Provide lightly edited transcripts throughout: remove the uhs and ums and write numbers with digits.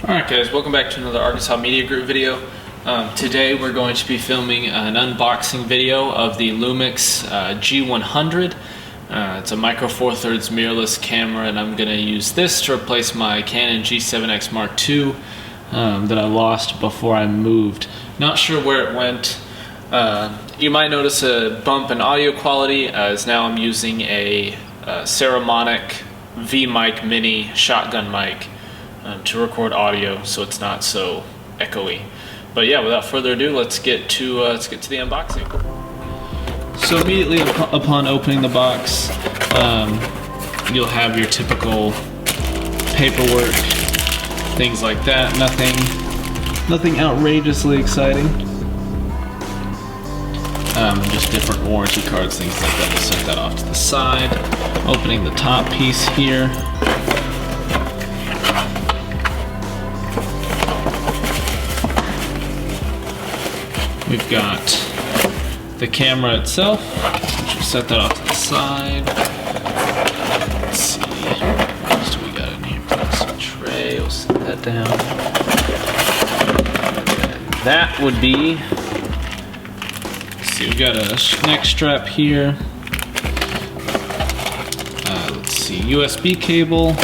Alright guys, welcome back to another Arkansas Media Group video. Today we're going to be filming an unboxing video of the Lumix G100. It's a micro four thirds mirrorless camera, and I'm going to use this to replace my Canon G&X MkII that I lost before I moved. Not sure where it went. You might notice a bump in audio quality as now I'm using a Panasonic V-Mic Mini shotgun mic to record audio, so it's not so echoey. But yeah, without further ado, let's get to the unboxing. So immediately upon opening the box, you'll have your typical paperwork, things like that. Nothing outrageously exciting. Just different warranty cards, things like that. We'll set that off to the side. Opening the top piece here. We've got the camera itself, which we'll set that off to the side. Let's see, what else do we got in here? Some tray, we'll set that down. And that would be, let's see, we've got a neck strap here. Let's see, USB cable.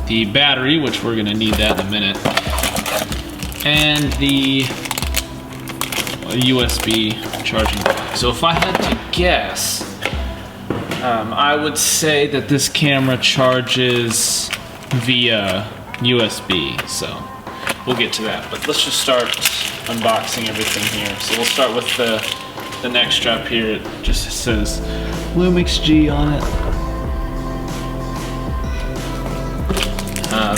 The battery, which we're going to need that in a minute. And the USB charging dock. So if I had to guess, I would say that this camera charges via USB, so we'll get to that. But let's just start unboxing everything here. So we'll start with the neck strap here. It just says Lumix G on it.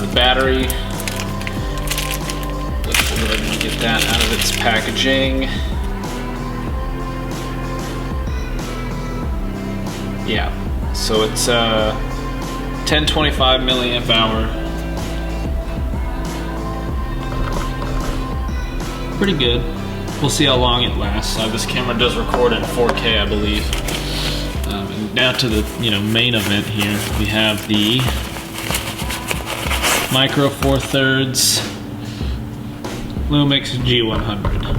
The battery. Let me get that out of its packaging. Yeah, so it's 1025 milliamp hour. Pretty good. We'll see how long it lasts. This camera does record in 4K, I believe. And now to the main event here. We have the micro four thirds Lumix G100.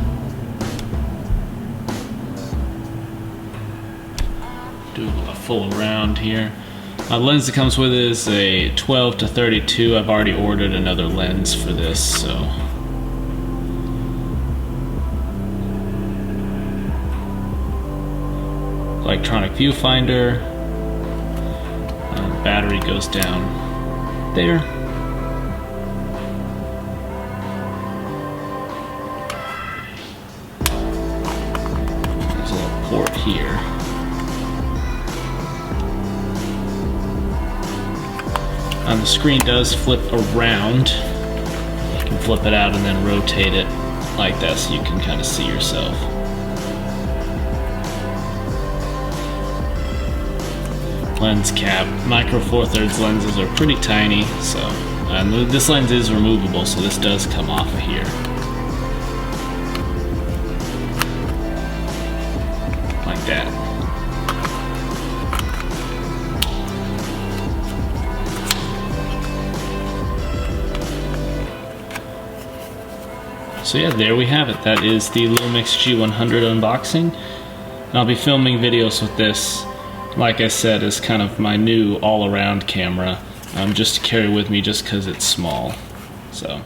Do a full round here. The lens that comes with it is a 12 to 32. I've already ordered another lens for this, so. Electronic viewfinder. Battery goes down there. Port here. The screen does flip around. You can flip it out and then rotate it like that so you can kind of see yourself. Lens cap. Micro four thirds lenses are pretty tiny, so this lens is removable, so this does come off of here. Like that. So yeah, there we have it. That is the Lumix G100 unboxing. And I'll be filming videos with this, like I said, as kind of my new all-around camera, just to carry with me just because it's small. So.